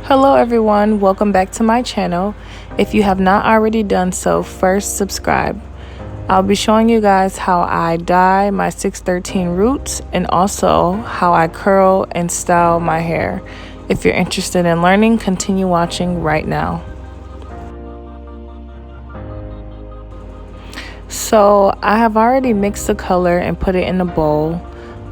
Hello everyone, welcome back to my channel. If you have not already done so, first subscribe. I'll be showing you guys how I dye my 613 roots and also how I curl and style my hair. If you're interested in learning, continue watching right now. So I have already mixed the color and put it in a bowl.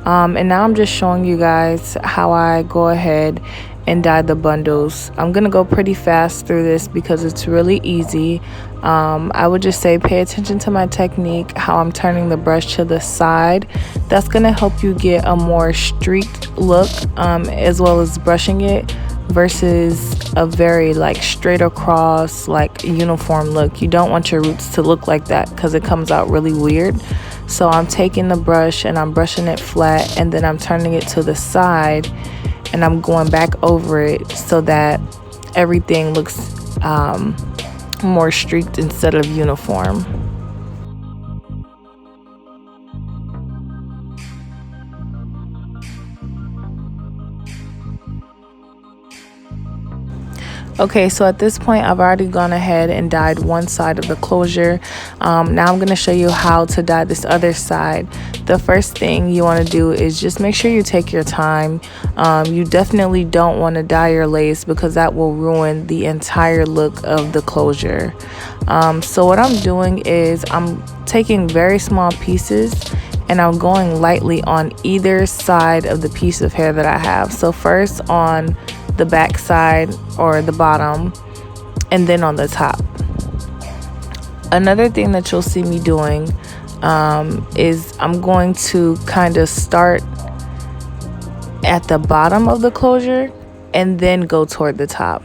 And now I'm just showing you guys how I go ahead and dye the bundles. I'm gonna go pretty fast through this because it's really easy. I would just say pay attention to my technique, how I'm turning the brush to the side. That's gonna help you get a more streaked look, as well as brushing it versus a very straight across uniform look. You don't want your roots to look like that because it comes out really weird. So I'm taking the brush and I'm brushing it flat, and then I'm turning it to the side and I'm going back over it so that everything looks more streaked instead of uniform. Okay, so at this point I've already gone ahead and dyed one side of the closure. Now I'm going to show you how to dye this other side. The first thing you want to do is just make sure you take your time. You definitely don't want to dye your lace because that will ruin the entire look of the closure. So what I'm doing is I'm taking very small pieces and I'm going lightly on either side of the piece of hair that I have. So first on the back side or the bottom, and then on the top. Another thing that you'll see me doing is I'm going to kind of start at the bottom of the closure and then go toward the top.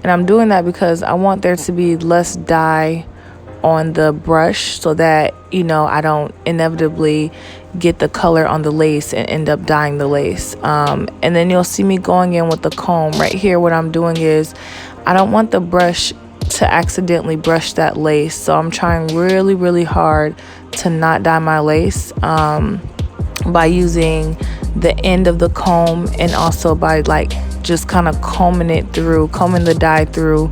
And I'm doing that because I want there to be less dye on the brush so that I don't inevitably get the color on the lace and end up dyeing the lace. And then you'll see me going in with the comb. Right here what I'm doing is I don't want the brush to accidentally brush that lace, so I'm trying really hard to not dye my lace by using the end of the comb, and also by just kind of combing the dye through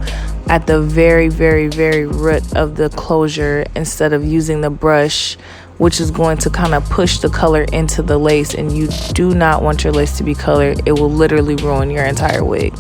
at the very root of the closure instead of using the brush, which is going to kind of push the color into the lace. And you do not want your lace to be colored. It will literally ruin your entire wig.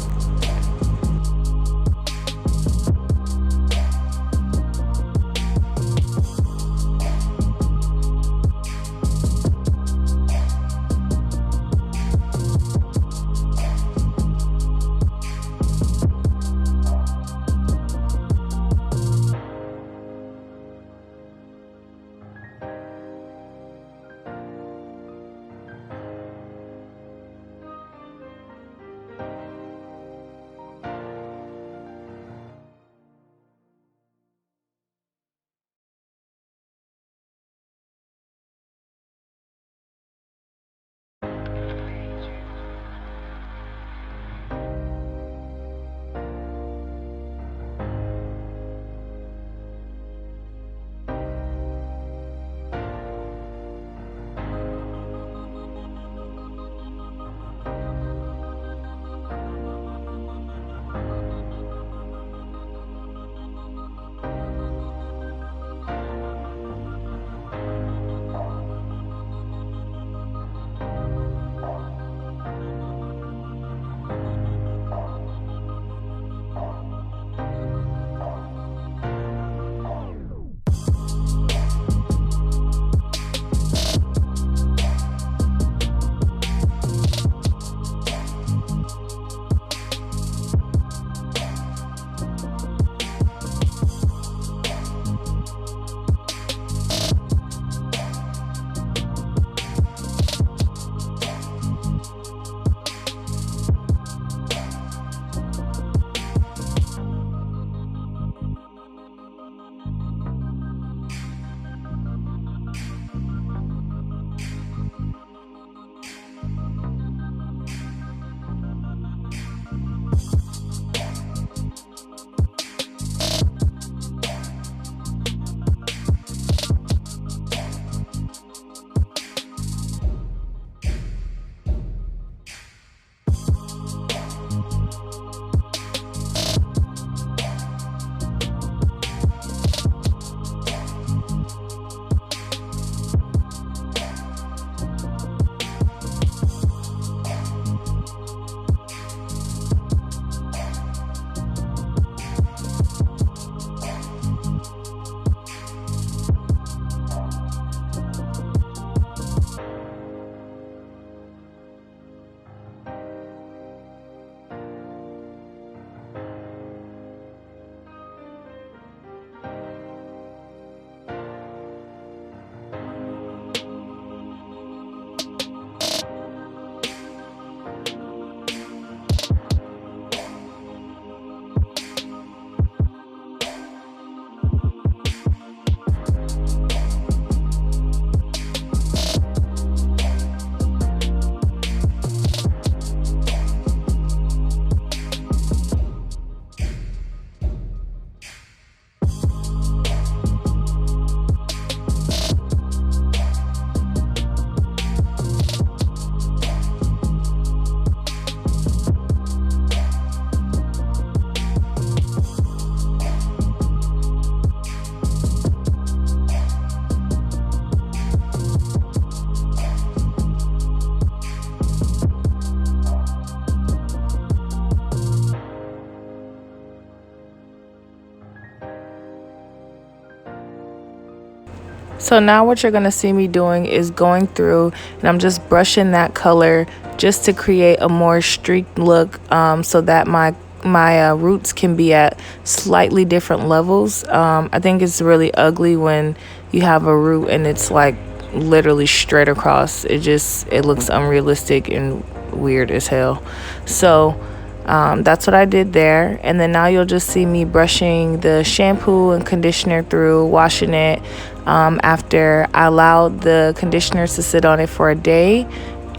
So now what you're going to see me doing is going through and I'm just brushing that color just to create a more streaked look, so that my roots can be at slightly different levels. I think it's really ugly when you have a root and it's like literally straight across. It looks unrealistic and weird as hell. So that's what I did there. And then now you'll just see me brushing the shampoo and conditioner through, washing it, after I allowed the conditioners to sit on it for a day.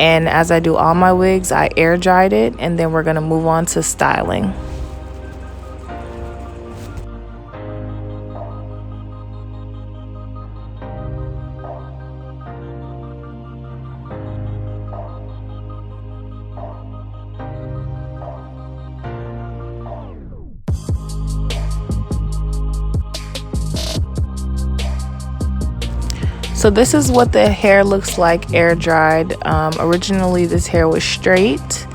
And as I do all my wigs, I air dried it, and then we're going to move on to styling. So this is what the hair looks like air dried. Originally this hair was straight,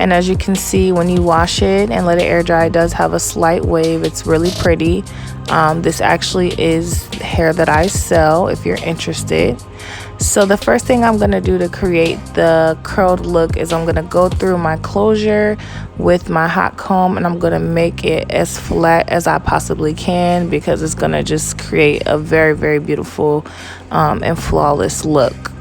and as you can see, when you wash it and let it air dry, it does have a slight wave. It's really pretty. This actually is hair that I sell if you're interested. So the first thing I'm going to do to create the curled look is I'm going to go through my closure with my hot comb, and I'm going to make it as flat as I possibly can, because it's going to just create a very, very beautiful and flawless look.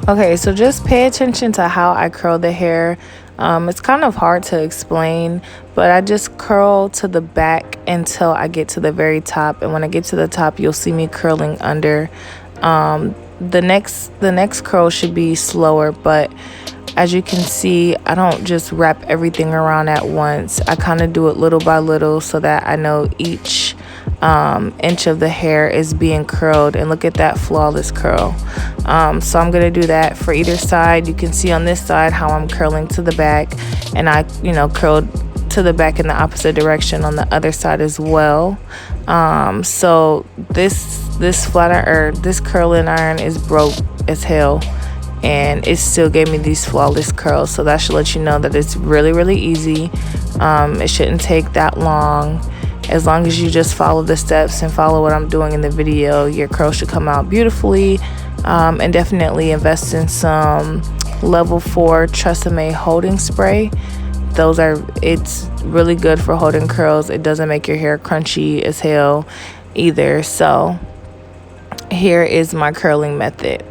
Okay, so just pay attention to how I curl the hair. It's kind of hard to explain, but I just curl to the back until I get to the very top, and when I get to the top, you'll see me curling under. The next curl should be slower, but as you can see, I don't just wrap everything around at once. I kind of do it little by little so that I know each inch of the hair is being curled. And look at that flawless curl. So I'm going to do that for either side. You can see on this side how I'm curling to the back, and I curled to the back in the opposite direction on the other side as well. So this curling iron is broke as hell, and it still gave me these flawless curls. So that should let you know that it's really, really easy. It shouldn't take that long. As long as you just follow the steps and follow what I'm doing in the video, your curls should come out beautifully. And definitely invest in some level 4 Tresemme holding spray. It's really good for holding curls. It doesn't make your hair crunchy as hell either. So here is my curling method.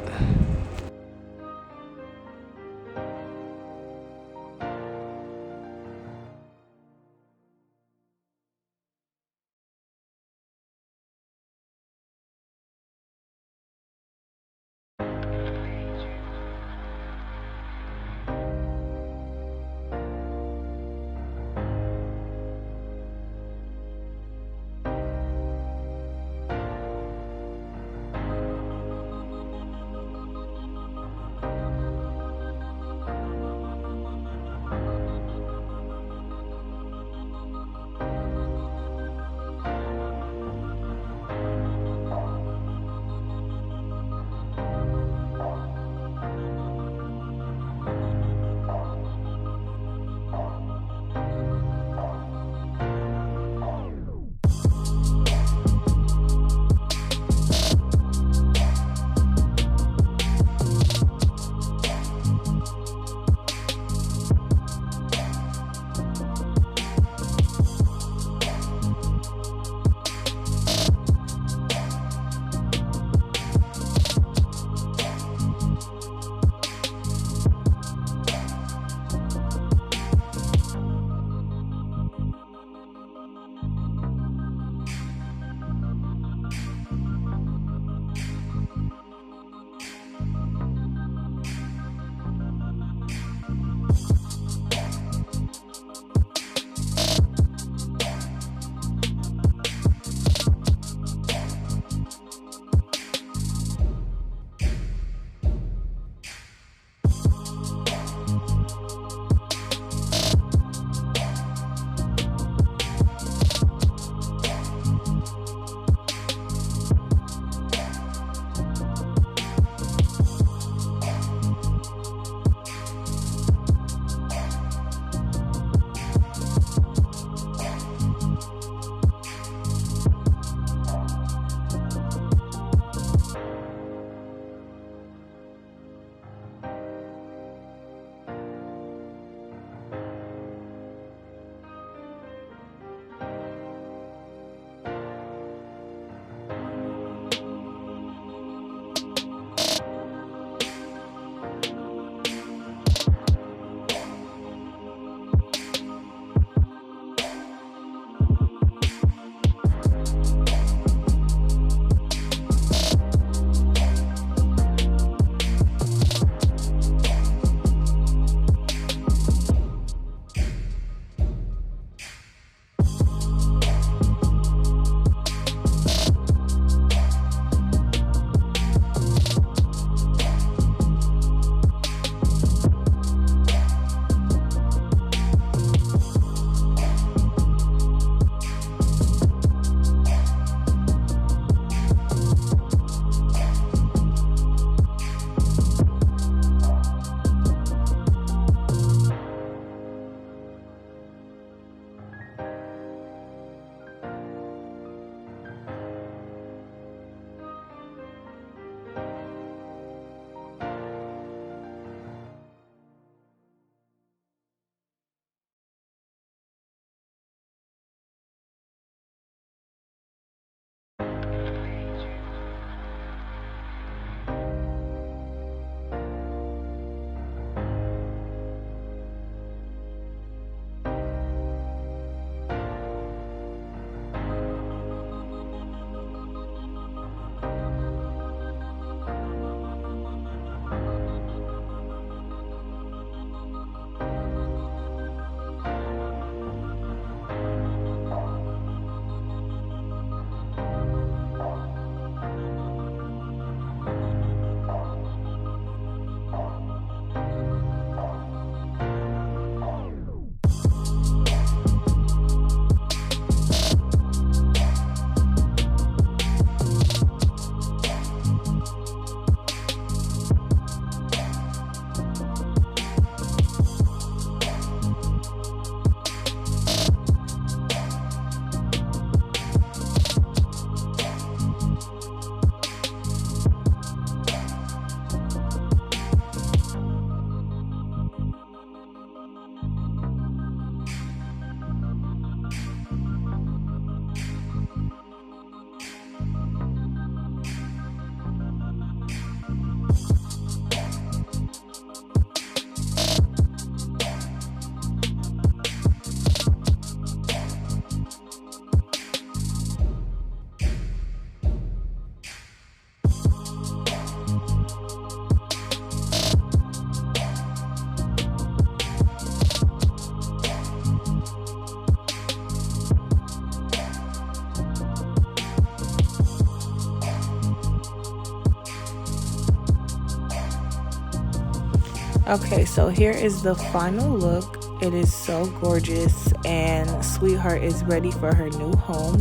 Okay, so here is the final look. It is so gorgeous, and Sweetheart is ready for her new home.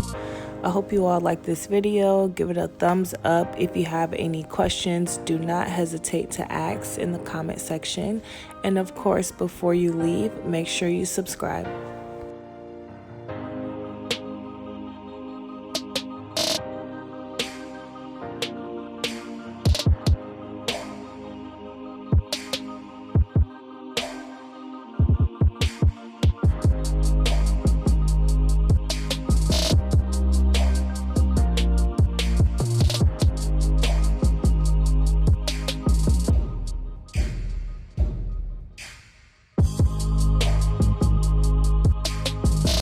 I hope you all like this video. Give it a thumbs up. If you have any questions, do not hesitate to ask in the comment section. And of course, before you leave, make sure you subscribe.